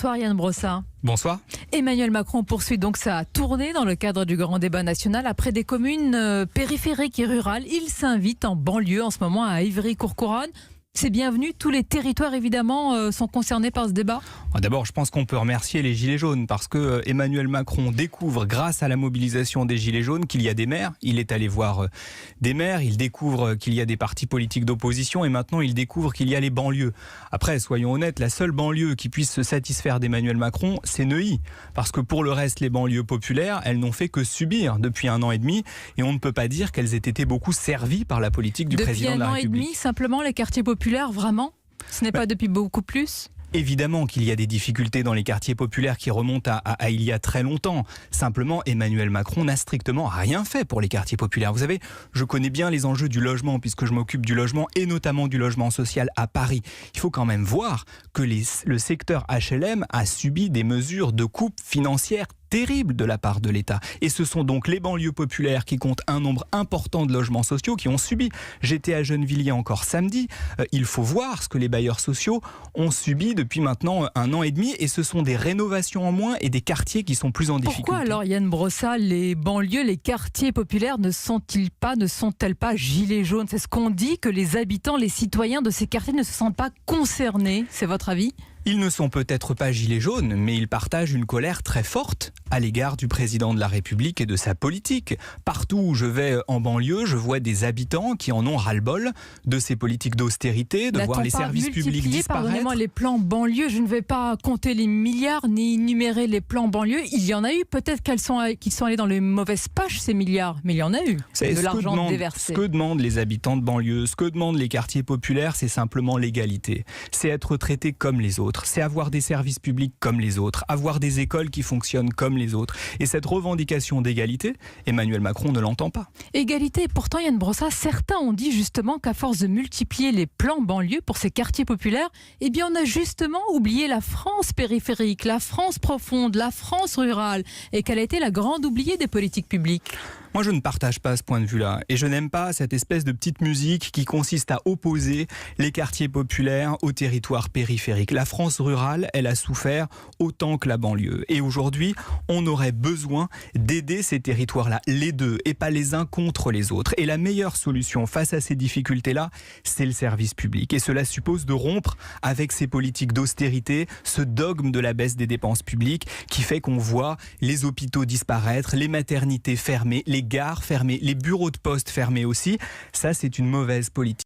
Bonsoir Yann Brossard. Bonsoir. Emmanuel Macron poursuit donc sa tournée dans le cadre du grand débat national. Après des communes périphériques et rurales, il s'invite en banlieue en ce moment à Ivry-Courcouronnes. C'est bienvenu, tous les territoires évidemment sont concernés par ce débat. D'abord, je pense qu'on peut remercier les Gilets jaunes parce que Emmanuel Macron découvre, grâce à la mobilisation des Gilets jaunes, qu'il y a des maires. Il est allé voir des maires, il découvre qu'il y a des partis politiques d'opposition et maintenant il découvre qu'il y a les banlieues. Après, soyons honnêtes, la seule banlieue qui puisse se satisfaire d'Emmanuel Macron, c'est Neuilly. Parce que pour le reste, les banlieues populaires, elles n'ont fait que subir depuis 1 an et demi et on ne peut pas dire qu'elles aient été beaucoup servies par la politique du président de la République. Depuis 1 an et demi, simplement, les quartiers populaires, vraiment ? Ce n'est pas depuis beaucoup plus ? Évidemment qu'il y a des difficultés dans les quartiers populaires qui remontent à il y a très longtemps. Simplement, Emmanuel Macron n'a strictement rien fait pour les quartiers populaires. Vous savez, je connais bien les enjeux du logement puisque je m'occupe du logement et notamment du logement social à Paris. Il faut quand même voir que le secteur HLM a subi des mesures de coupe financière terrible de la part de l'État. Et ce sont donc les banlieues populaires qui comptent un nombre important de logements sociaux qui ont subi. J'étais à Gennevilliers encore samedi. Il faut voir ce que les bailleurs sociaux ont subi depuis maintenant 1 an et demi et ce sont des rénovations en moins et des quartiers qui sont plus en difficulté. Pourquoi alors Yann Brossard, les banlieues, les quartiers populaires ne sont-elles pas gilets jaunes ? C'est ce qu'on dit, que les habitants, les citoyens de ces quartiers ne se sentent pas concernés. C'est votre avis ? Ils ne sont peut-être pas gilets jaunes, mais ils partagent une colère très forte à l'égard du président de la République et de sa politique. Partout où je vais en banlieue, je vois des habitants qui en ont ras-le-bol de ces politiques d'austérité, de voir les services publics disparaître. Pardonnez-moi, les plans banlieue, je ne vais pas compter les milliards ni énumérer les plans banlieue. Il y en a eu, peut-être qu'ils sont allés dans les mauvaises poches ces milliards, mais il y en a eu. C'est de l'argent déversé. Ce que demandent les habitants de banlieue, ce que demandent les quartiers populaires, c'est simplement l'égalité. C'est être traité comme les autres. C'est avoir des services publics comme les autres, avoir des écoles qui fonctionnent comme les autres. Et cette revendication d'égalité, Emmanuel Macron ne l'entend pas. Égalité, pourtant Yann Brossard, certains ont dit justement qu'à force de multiplier les plans banlieues pour ces quartiers populaires, eh bien on a justement oublié la France périphérique, la France profonde, la France rurale, et qu'elle a été la grande oubliée des politiques publiques. Moi, je ne partage pas ce point de vue-là. Et je n'aime pas cette espèce de petite musique qui consiste à opposer les quartiers populaires aux territoires périphériques. La France rurale, elle a souffert autant que la banlieue. Et aujourd'hui, on aurait besoin d'aider ces territoires-là, les deux, et pas les uns contre les autres. Et la meilleure solution face à ces difficultés-là, c'est le service public. Et cela suppose de rompre avec ces politiques d'austérité, ce dogme de la baisse des dépenses publiques qui fait qu'on voit les hôpitaux disparaître, les maternités fermées, les gares fermées, les bureaux de poste fermés aussi. Ça, c'est une mauvaise politique.